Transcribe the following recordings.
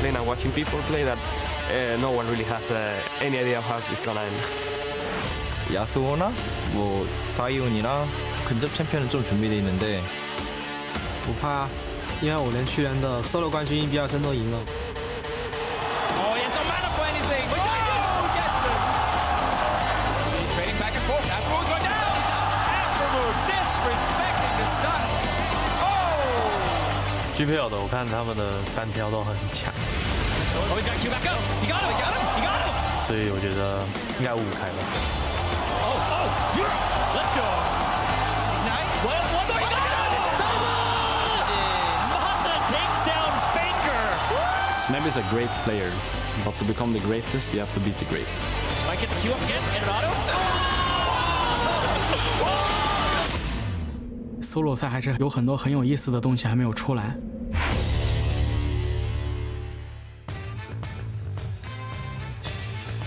playing and watching people play that no one really has any idea of how it's gonna end. 야스오나 뭐 사이온이나 근접 챔피언은 좀 준비되어 있는데 不怕，因为我连去年的 solo 冠军1比2胜都赢了。 Oh, he has no mana for anything. Oh, gets it. See, trading back and forth. Afterwards, going down. Afterwards, disrespecting the stun. Oh! GPL 的，我看他们的单挑都很强， Oh, he's got Q back up. He got him. He got him. He got him. 所以我觉得应该5开吧。 Oh, Europe. Let's go. Nine. One more. He got it. Mata takes down Faker. Smeb is a great player, but to become the greatest, you have to beat the great. Might get the Q up again. And an auto. solo 赛还是有很多很有意思的东西还没有出来。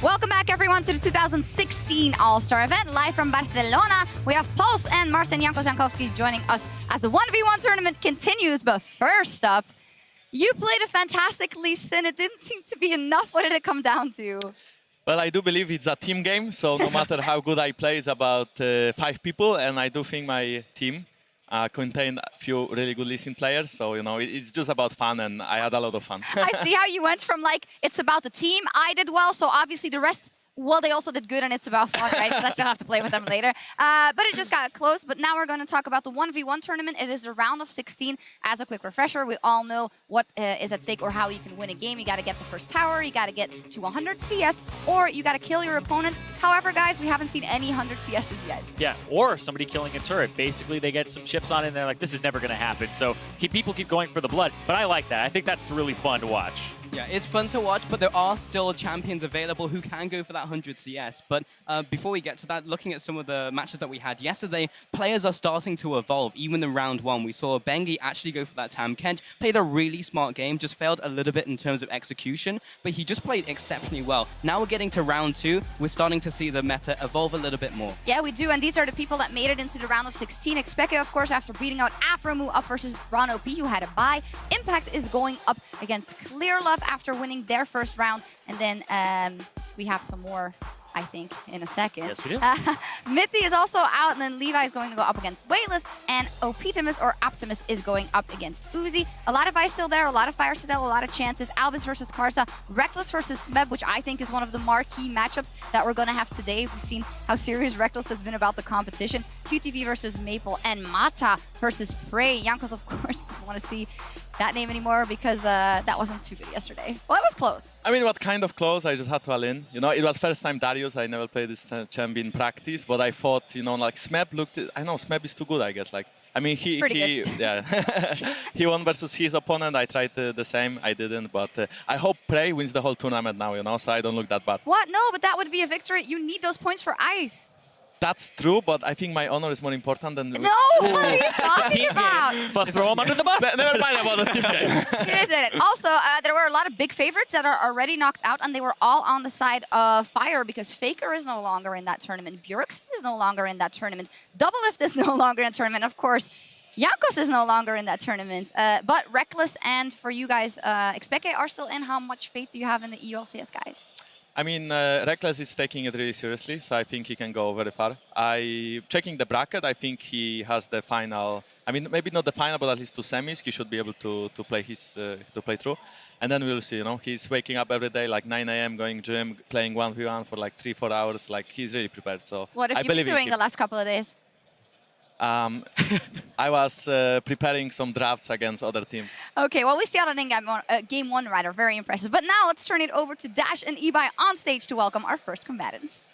Welcome back, everyone, to the 2016 All-Star event, live from Barcelona. We have Pulse and Marcin Jankowski joining us as the 1v1 tournament continues. But first up, you played a fantastic Lee Sin. It didn't seem to be enough. What did it come down to? Well, I do believe it's a team game, so no matter how good I play, it's about 5 people, and I do think my team contained a few really good Lee Sin players, so you know it's just about fun, and I had a lot of fun. I see how you went from like, it's about the team, I did well, so obviously the rest, well, they also did good and it's about fun, right? Because I still have to play with them later. But it just got close. But now we're going to talk about the 1v1 tournament. It is a round of 16. As a quick refresher, we all know what is at stake or how you can win a game. You got to get the first tower, you got to get to 100 CS, or you got to kill your opponent. However, guys, we haven't seen any 100 CSs yet. Yeah, or somebody killing a turret. Basically, they get some chips on it and they're like, this is never going to happen. So people keep going for the blood. But I like that. I think that's really fun to watch. Yeah, it's fun to watch, but there are still champions available who can go for that 100 CS. But before we get to that, looking at some of the matches that we had yesterday, players are starting to evolve. Even in round 1, we saw Bengi actually go for that Tam Kench, played a really smart game, just failed a little bit in terms of execution, but he just played exceptionally well. Now we're getting to round 2, we're starting to see the meta evolve a little bit more. Yeah, we do, and these are the people that made it into the round of 16. xPeke, of course, after beating out Afromu up versus RonOP, who had a bye. Impact is going up against Clearlove after winning their first round, and then we have some more, I think, in a second. Yes, we do. Mithy is also out, and then Levi is going to go up against Weightless, and Optimus or Optimus is going up against Uzi. A lot of ice still there, a lot of fire still, a lot of chances. Albus versus Karsa, Reckless versus Smeb, which I think is one of the marquee matchups that we're going to have today. We've seen how serious Reckless has been about the competition. QTV versus Maple, and Mata versus Prey. Jankos, of course, doesn't want to see that name anymore because that wasn't too good yesterday. Well, it was close. I mean, it was kind of close. I just had to all in. You know, it was first time Darius. I never played this champ in practice, but I thought, you know, like Smeb looked. I know Smeb is too good, I guess. Like, I mean, he yeah, he won versus his opponent. I tried the same. I didn't, but I hope Prey wins the whole tournament now. You know, so I don't look that bad. What? No, but that would be a victory. You need those points for ice. That's true, but I think my honor is more important than... No, what are you talking about? But throw him under the bus. Never mind about the team game. He did it. Also, there were a lot of big favorites that are already knocked out, and they were all on the side of Fire because Faker is no longer in that tournament. Bjergsen is no longer in that tournament. Doublelift is no longer in the tournament. Of course, Jankos is no longer in that tournament. But Reckless and for you guys, xPeke are still in. How much faith do you have in the ELCS guys? I mean, Reckless is taking it really seriously, so I think he can go very far. Checking the bracket, I think he has the final. I mean, maybe not the final, but at least 2 semis. He should be able to play play through, and then we'll see. You know, he's waking up every day like 9 AM, going gym, playing 1v1 for like 3-4 hours. Like he's really prepared. So what have you been doing the last couple of days? I was preparing some drafts against other teams. Okay, well, we see out in game 1, rather, very impressive. But now let's turn it over to Dash and Ibai on stage to welcome our first combatants.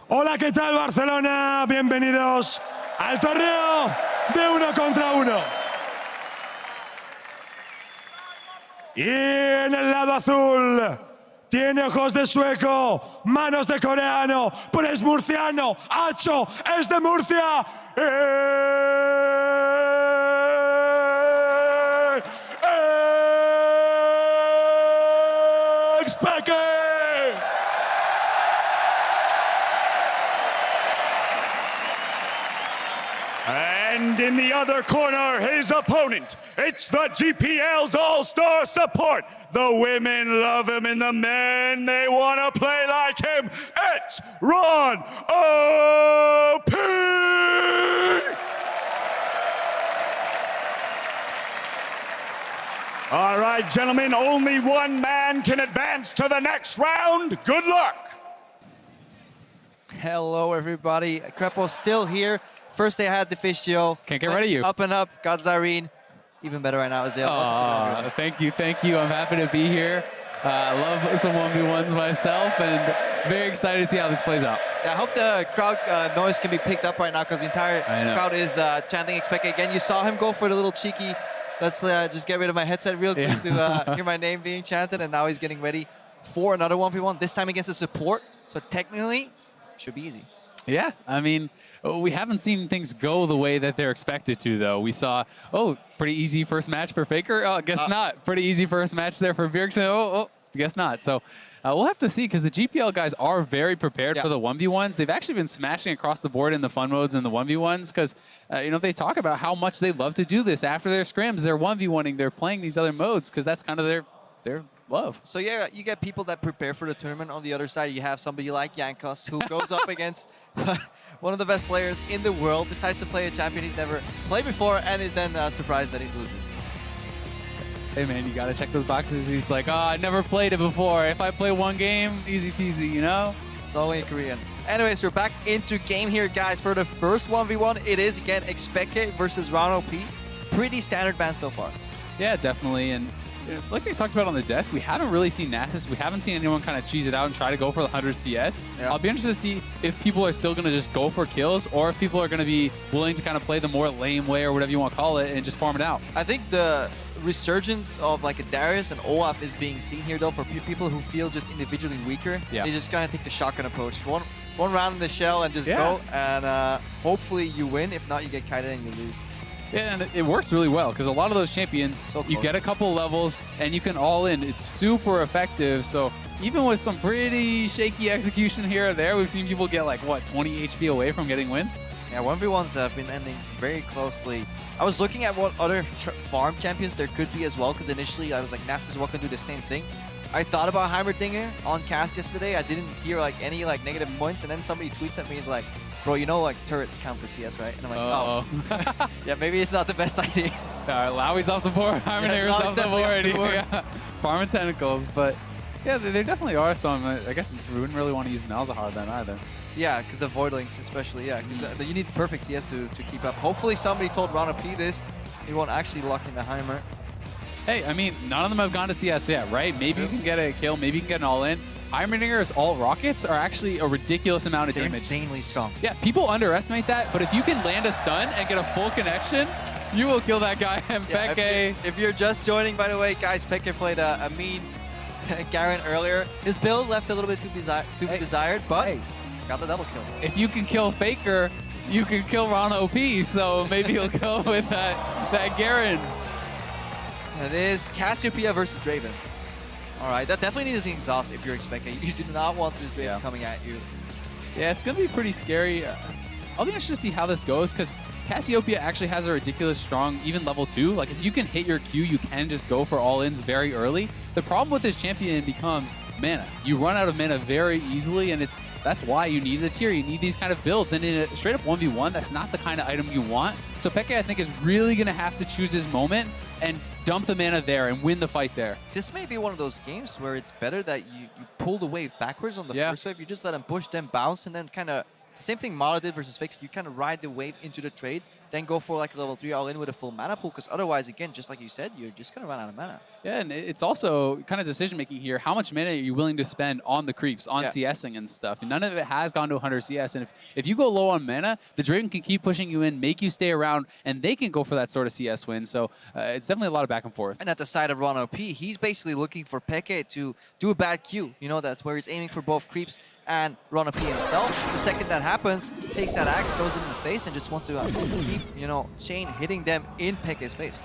Hola, ¿qué tal, Barcelona? Bienvenidos al torneo de 1 contra 1. Y en el lado azul tiene ojos de sueco, manos de coreano, pero es murciano. Hacho es de Murcia. xPeke. And in the other corner, his opponent. It's the GPL's all-star support. The women love him and the men, they want to play like him. It's RonOP! All right, gentlemen, only one man can advance to the next round. Good luck. Hello, everybody. Crepo still here. First they had the Fistio. Can't get rid of you. Up and up. Got Zyrene. Even better right now, Azale. Thank you. I'm happy to be here. I love some 1v1s myself, and very excited to see how this plays out. Yeah, I hope the crowd noise can be picked up right now, because the entire crowd is chanting xPeke again. You saw him go for the little cheeky, let's just get rid of my headset real quick to hear my name being chanted, and now he's getting ready for another 1v1, this time against the support. So technically, should be easy. Yeah, I mean, we haven't seen things go the way that they're expected to, though. We saw, pretty easy first match for Faker. Oh, guess not. Pretty easy first match there for Bjergsen. Guess not. So we'll have to see, because the GPL guys are very prepared for the 1v1s. They've actually been smashing across the board in the fun modes and the 1v1s, because, they talk about how much they love to do this. After their scrims, they're 1v1ing, they're playing these other modes, because that's kind of their love. So yeah, you get people that prepare for the tournament. On the other side, you have somebody like Jankos, who goes up against one of the best players in the world, decides to play a champion he's never played before, and is then surprised that he loses. Hey man, you gotta check those boxes. He's like, I never played it before. If I play one game, easy peasy, It's only in Korean. Anyways, we're back into game here, guys. For the first 1v1, it is, again, xPeke versus RonOP. Pretty standard ban so far. Yeah, definitely. And like we talked about on the desk, we haven't really seen Nasus. We haven't seen anyone kind of cheese it out and try to go for the 100 CS. Yeah. I'll be interested to see if people are still going to just go for kills, or if people are going to be willing to kind of play the more lame way, or whatever you want to call it, and just farm it out. I think the resurgence of like a Darius and Olaf is being seen here, though, for people who feel just individually weaker. Yeah. They just kind of take the shotgun approach. One round in the shell and just go, and hopefully you win. If not, you get kited and you lose. Yeah, and it works really well, because a lot of those champions, you get a couple levels and you can all in. It's super effective. So even with some pretty shaky execution here or there, we've seen people get like, 20 HP away from getting wins? Yeah, 1v1s have been ending very closely. I was looking at what other farm champions there could be as well, because initially I was like, Nasus can do the same thing. I thought about Heimerdinger on cast yesterday. I didn't hear any negative points, and then somebody tweets at me, he's like, bro, turrets count for CS, right? And I'm like, yeah, maybe it's not the best idea. All right, Lowy's off the board, Heimerdinger's off the board. Yeah. Farming tentacles, but yeah, there definitely are some. I guess we wouldn't really want to use Malzahar then either. Yeah, because the Voidlings especially, you need perfect CS to keep up. Hopefully somebody told RonOP this. He won't actually lock in the Heimer. Hey, I mean, none of them have gone to CS yet, right? Maybe you can get a kill, maybe you can get an all-in. Heimerdinger's alt rockets are actually a ridiculous amount of damage. They're insanely strong. Yeah, people underestimate that, but if you can land a stun and get a full connection, you will kill that guy. And Peke. If you're just joining, by the way, guys, Peke played a mean Garen earlier. His build left a little bit to be desired, but got the double kill. If you can kill Faker, you can kill RonOP, so maybe he'll go with that Garen. It is Cassiopeia versus Draven. All right, that definitely needs an exhaust if you're xPeke. You do not want this Draven coming at you. Yeah, it's going to be pretty scary. I'll be interested to see how this goes, because Cassiopeia actually has a ridiculous strong, even level 2. Like, if you can hit your Q, you can just go for all-ins very early. The problem with this champion becomes mana. You run out of mana very easily, and that's why you need the tier. You need these kind of builds, and in a straight-up 1v1, that's not the kind of item you want. So Peke, I think, is really going to have to choose his moment and dump the mana there and win the fight there. This may be one of those games where it's better that you pull the wave backwards on the first wave. You just let them push, then bounce, and then kind of the same thing Mara did versus Fake. You kind of ride the wave into the trade, then go for like a level 3 all-in with a full mana pool, because otherwise, again, just like you said, you're just going to run out of mana. Yeah, and it's also kind of decision-making here. How much mana are you willing to spend on the creeps, on CSing and stuff? And none of it has gone to 100 CS, and if you go low on mana, the Draven can keep pushing you in, make you stay around, and they can go for that sort of CS win. So it's definitely a lot of back and forth. And at the side of RonOP, he's basically looking for Peke to do a bad Q. You know, that's where he's aiming for both creeps and RonOP himself. The second that happens, takes that axe, throws it in the face, and just wants to keep, chain hitting them in Peke's face.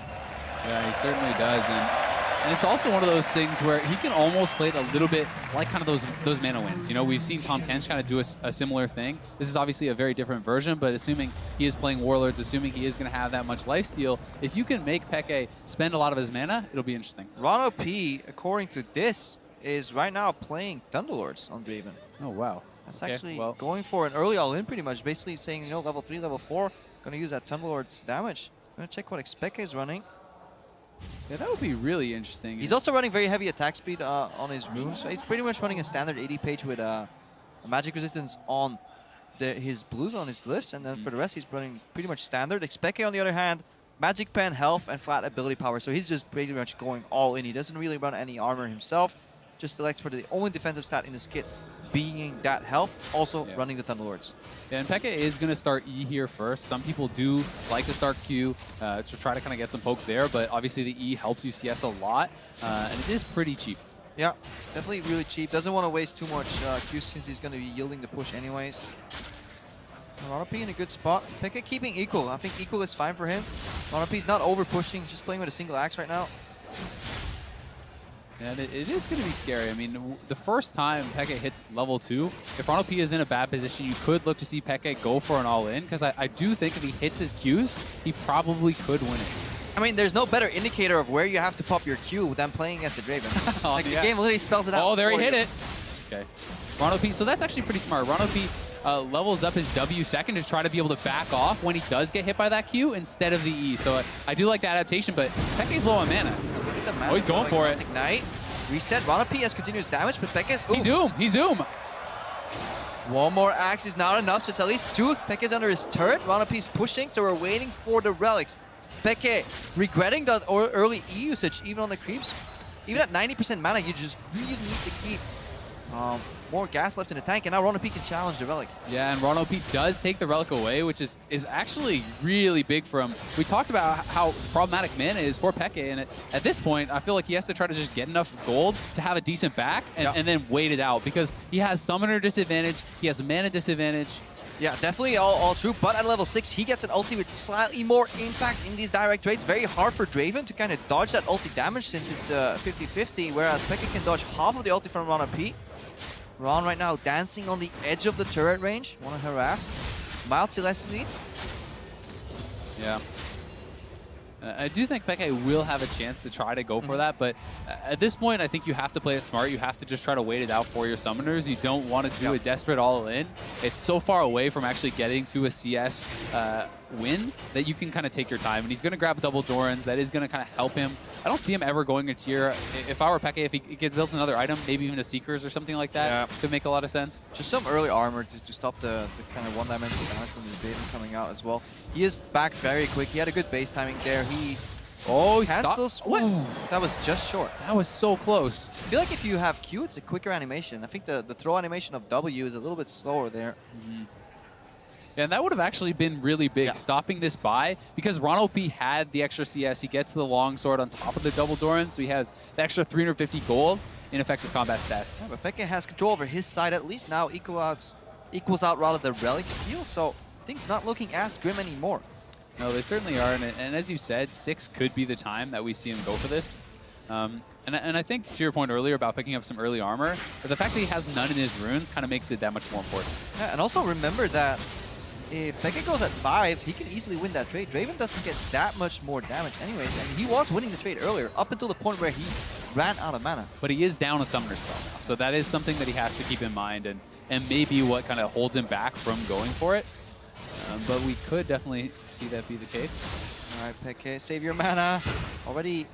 Yeah, he certainly does. And And it's also one of those things where he can almost play it a little bit like kind of those mana wins. You know, we've seen Tom Kench kind of do a similar thing. This is obviously a very different version, but assuming he is playing Warlords, assuming he is going to have that much lifesteal, if you can make Peke spend a lot of his mana, it'll be interesting. RonOP, according to this, is right now playing Thunderlords on Draven. Oh, wow. That's actually going for an early all-in pretty much, basically saying, you know, level 3, level 4, going to use that Thunderlord's damage. Going to check what xPeke is running. Yeah, that would be really interesting. He's also running very heavy attack speed on his runes. So he's pretty much running a standard 80 page with a magic resistance on his blues, on his glyphs, and then for the rest he's running pretty much standard. xPeke, on the other hand, magic pen, health, and flat ability power. So he's just pretty much going all in. He doesn't really run any armor himself. Just selects for the only defensive stat in his kit being that health, also running the Thunderlords. Yeah, and Peke is going to start E here first. Some people do like to start Q to try to kind of get some poke there, but obviously the E helps you CS a lot, and it is pretty cheap. Yeah, definitely really cheap. Doesn't want to waste too much Q since he's going to be yielding the push anyways. RonOP in a good spot. Peke keeping equal. I think equal is fine for him. RonOP's not over pushing, just playing with a single axe right now. And it is going to be scary. I mean, the first time Peke hits level 2, if RonOP is in a bad position, you could look to see Peke go for an all-in, because I do think if he hits his Qs, he probably could win it. I mean, there's no better indicator of where you have to pop your Q than playing as a Draven. Like, the game literally spells it out. Oh, there he hit you. it. Okay. RonOP, so that's actually pretty smart. RonOP levels up his W second to try to be able to back off when he does get hit by that Q instead of the E. So I do like the adaptation, but Peke's low on mana. Oh, he's going for it. Ignite. Reset. RonOP has continuous damage, but Peke's... He zoom. One more axe is not enough, so it's at least 2. Peke's under his turret. RonOP's pushing, so we're waiting for the relics. Peke regretting that early E usage, even on the creeps. Even at 90% mana, you just really need to keep more gas left in the tank, and now RonOP can challenge the relic. Yeah, and RonOP does take the relic away, which is actually really big for him. We talked about how problematic mana is for Peke, and at this point, I feel like he has to try to just get enough gold to have a decent back, and then wait it out, because he has summoner disadvantage, he has mana disadvantage. Yeah, definitely all true, but at level 6, he gets an ulti with slightly more impact in these direct trades. Very hard for Draven to kind of dodge that ulti damage since it's 50-50, whereas Peke can dodge half of the ulti from RonOP. Ron right now dancing on the edge of the turret range. Want to harass. Mild Celestity. Yeah. I do think Peke will have a chance to try to go for that, but at this point, I think you have to play it smart. You have to just try to wait it out for your summoners. You don't want to do a desperate all-in. It's so far away from actually getting to a CS win that you can kind of take your time. And he's going to grab double Dorans. That is going to kind of help him. I don't see him ever going a tier. If I were Peke, if he builds another item, maybe even a Seekers or something like that, could make a lot of sense. Just some early armor to stop the kind of one-dimensional damage from his Draven coming out as well. He is back very quick. He had a good base timing there. He cancels. What? That was just short. That was so close. I feel like if you have Q, it's a quicker animation. I think the throw animation of W is a little bit slower there. Yeah, and that would have actually been really big, stopping this buy, because RonOP had the extra CS. He gets the longsword on top of the double Doran, so he has the extra 350 gold in effective combat stats. Yeah, but Peke has control over his side at least now, equals out rather the relic steal, so things not looking as grim anymore. No, they certainly are, and as you said, 6 could be the time that we see him go for this. And I think, to your point earlier about picking up some early armor, but the fact that he has none in his runes kind of makes it that much more important. Yeah, and also remember that if Peke goes at 5, he can easily win that trade. Draven doesn't get that much more damage anyways, and he was winning the trade earlier, up until the point where he ran out of mana. But he is down a summoner spell now, so that is something that he has to keep in mind, and maybe what kind of holds him back from going for it. But we could definitely see that be the case. All right, Peke, save your mana. Already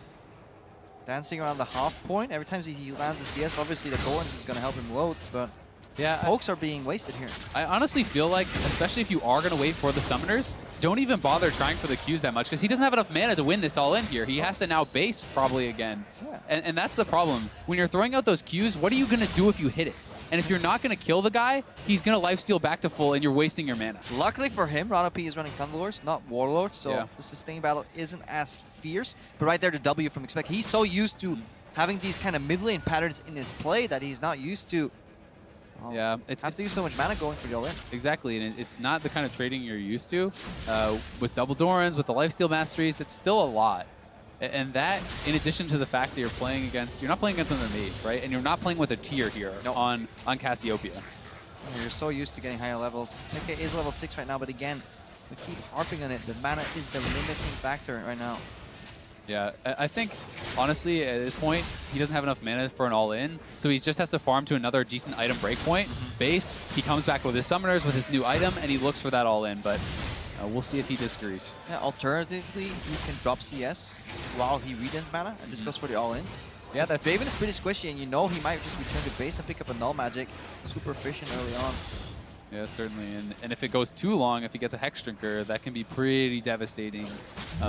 dancing around the half point. Every time he lands a CS, obviously the Thorns is going to help him loads, but yeah, pokes are being wasted here. I honestly feel like, especially if you are going to wait for the summoners, don't even bother trying for the Qs that much, because he doesn't have enough mana to win this all in here. He has to now base probably again. Yeah. And that's the problem. When you're throwing out those Qs, what are you going to do if you hit it? And if you're not going to kill the guy, he's going to lifesteal back to full, and you're wasting your mana. Luckily for him, RonOP is running Thunderlords, not Warlords, so the sustain battle isn't as fierce. But right there, the W from xPeke. He's so used to having these kind of mid lane patterns in his play that he's not used to. Yeah, have to use so much mana going for the all-in. Exactly, and it's not the kind of trading you're used to. With double Dorans, with the lifesteal masteries, it's still a lot. And that, in addition to the fact that you're not playing against another mage, right? And you're not playing with a tier here on Cassiopeia. You're so used to getting higher levels. xPeke is level 6 right now, but again, we keep harping on it. The mana is the limiting factor right now. Yeah, I think, honestly, at this point, he doesn't have enough mana for an all-in, so he just has to farm to another decent item breakpoint. Base, he comes back with his summoners, with his new item, and he looks for that all-in, but we'll see if he disagrees. Yeah, alternatively, you can drop CS while he regains mana and just goes for the all-in. Yeah, that's Draven is pretty squishy, and you know he might just return to base and pick up a null magic. Super efficient early on. Yeah, certainly. And if it goes too long, if he gets a Hex Drinker, that can be pretty devastating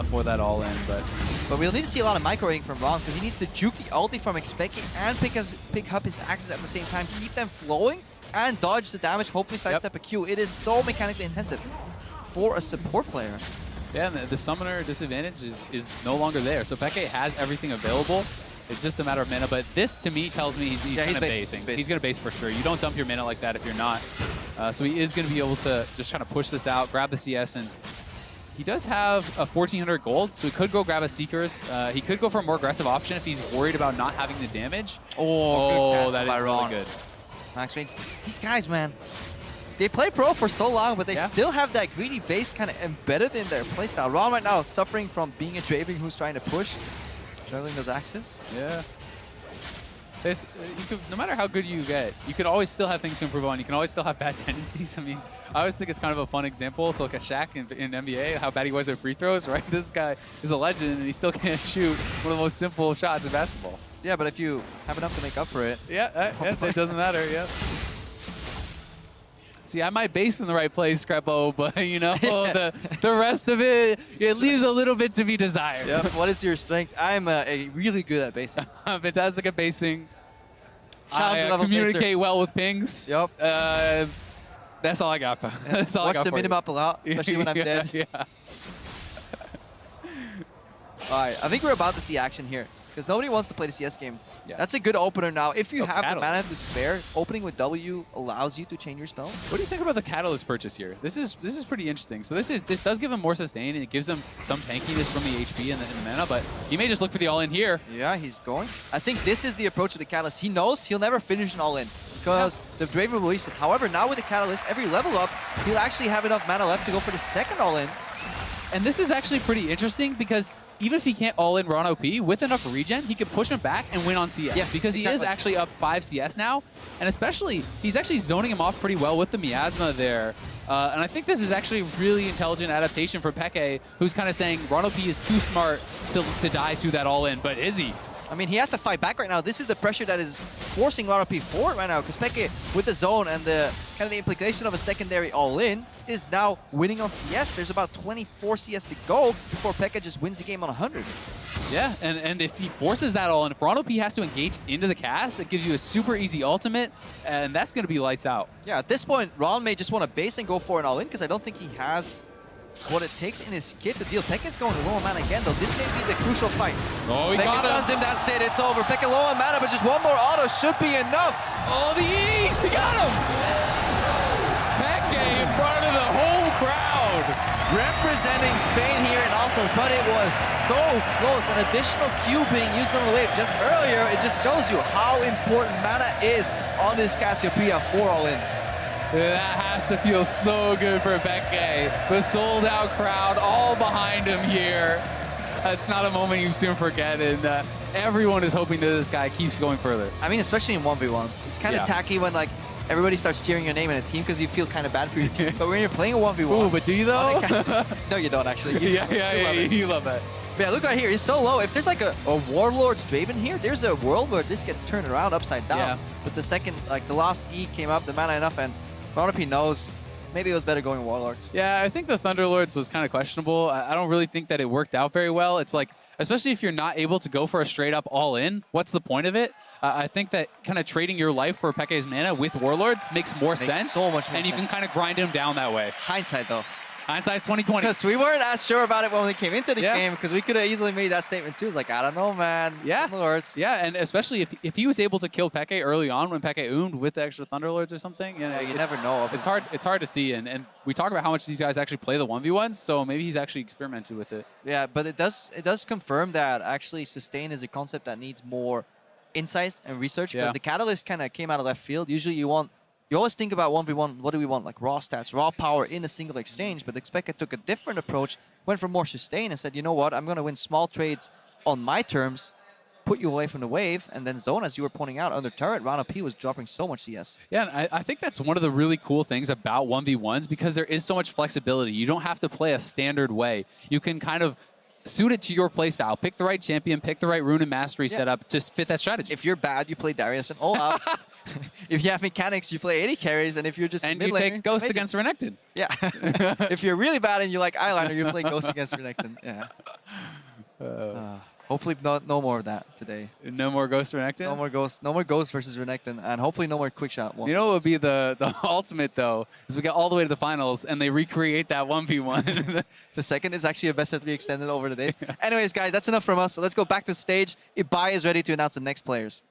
for that all-in. But we'll need to see a lot of micro-ing from Ron, because he needs to juke the ulti from xPeke and pick up his axes at the same time, keep them flowing, and dodge the damage, hopefully sidestep a Q. It is so mechanically intensive for a support player. Yeah, and the summoner disadvantage is no longer there. So Peke has everything available. It's just a matter of mana, but this, to me, tells me he's kind of basing. He's going to base for sure. You don't dump your mana like that if you're not. So he is going to be able to just try to push this out, grab the CS, and he does have a 1,400 gold, so he could go grab a Seekers. He could go for a more aggressive option if he's worried about not having the damage. Oh, that is really good. Max Wings. These guys, man, they play pro for so long, but they still have that greedy base kind of embedded in their playstyle. Ron right now suffering from being a Draven who's trying to push. Juggling those axes? Yeah. No matter how good you get, you can always still have things to improve on. You can always still have bad tendencies. I mean, I always think it's kind of a fun example to look at Shaq in NBA, how bad he was at free throws, right? This guy is a legend, and he still can't shoot one of the most simple shots in basketball. Yeah, but if you have enough to make up for it. Yeah, it doesn't matter, yeah. See, I might base in the right place, Screpo, but, you know, the rest of it, it leaves a little bit to be desired. Yep. What is your strength? I'm really good at basing. I'm fantastic at basing. I communicate well with pings. Yep. That's all I got. That's all I got. Watch the minimap a lot, especially when I'm dead. Yeah. All right, I think we're about to see action here, because nobody wants to play the CS game. Yeah. That's a good opener now. If you have the mana to spare, opening with W allows you to chain your spells. What do you think about the Catalyst purchase here? This is pretty interesting. So this does give him more sustain, and it gives him some tankiness from the HP and the mana, but he may just look for the all-in here. Yeah, he's going. I think this is the approach of the Catalyst. He knows he'll never finish an all-in, because the Draven will release it. However, now with the Catalyst, every level up, he'll actually have enough mana left to go for the second all-in. And this is actually pretty interesting, because even if he can't all-in RonOP, with enough regen, he can push him back and win on CS. Yes, because he is actually up 5 CS now. And especially, he's actually zoning him off pretty well with the Miasma there. And I think this is actually a really intelligent adaptation for Peke, who's kind of saying RonOP is too smart to die to that all-in. But is he? I mean, he has to fight back right now. This is the pressure that is forcing RonOP forward right now, because Peke, with the zone and the kind of the implication of a secondary all-in, is now winning on CS. There's about 24 CS to go before Peke just wins the game on 100. Yeah, and if he forces that all-in, if RonOP has to engage into the cast, it gives you a super easy ultimate, and that's going to be lights out. Yeah, at this point, Ron may just want to base and go for an all-in, because I don't think he has what it takes in his kit to deal. Peke's going low on mana again, though. This may be the crucial fight. Oh, he Peke stuns him. That's it. It's over. Peke low on mana, but just one more auto should be enough. Oh, the E! He got him! Peke in front of the whole crowd. Representing Spain here in Alsos, but it was so close. An additional Q being used on the wave just earlier. It just shows you how important mana is on this Cassiopeia for all-ins. That has to feel so good for Peke. The sold-out crowd all behind him here. That's not a moment you soon forget, and everyone is hoping that this guy keeps going further. I mean, especially in 1v1s. It's kind of tacky when, like, everybody starts cheering your name in a team because you feel kind of bad for your team. But when you're playing a 1v1... Ooh, but do you, though? No, you don't, actually. You love that. But yeah, look right here. He's so low. If there's like a Warlord's Draven here, there's a world where this gets turned around upside down. Yeah. But the second, like, the last E came up, the mana enough, and RonOP knows maybe it was better going Warlords. Yeah, I think the Thunderlords was kind of questionable. I don't really think that it worked out very well. It's like, especially if you're not able to go for a straight up all-in, what's the point of it? I think that kind of trading your life for Peke's mana with Warlords makes more sense. So much more and you can kind of grind him down that way. Hindsight, though. Hindsight's 2020. Because we weren't as sure about it when we came into the Yeah. game, because we could have easily made that statement too. It's like, I don't know, man. Yeah. Thunderlords. Yeah, and especially if he was able to kill Peke early on when Peke oomed with the extra Thunderlords or something. You know, Yeah, you never know. It's hard to see, and we talk about how much these guys actually play the 1v1s, so maybe he's actually experimented with it. Yeah, but it does confirm that actually sustain is a concept that needs more insights and research. Yeah. The Catalyst kind of came out of left field. Usually you always think about 1v1, what do we want? Like raw stats, raw power in a single exchange, but xPeke took a different approach, went for more sustain and said, you know what, I'm going to win small trades on my terms, put you away from the wave, and then zone, as you were pointing out, under turret, RonOP was dropping so much CS. Yeah, and I think that's one of the really cool things about 1v1s, because there is so much flexibility. You don't have to play a standard way. You can kind of suit it to your playstyle. Pick the right champion, pick the right rune and mastery setup to fit that strategy. If you're bad, you play Darius and Olaf. If you have mechanics, you play 80 carries, and if you're just and mid you laner, take Ghost mages. against Renekton. Yeah. If you're really bad and you like eyeliner, you play Ghost against Renekton. Yeah. Hopefully no more of that today. No more Ghost Renekton? No more Ghost versus Renekton, and hopefully no more quick shot. You know what would be the ultimate, though, is we get all the way to the finals, and they recreate that 1v1. The second is actually a best of 3 extended over the days. Anyways, guys, that's enough from us. So let's go back to the stage. Ibai is ready to announce the next players.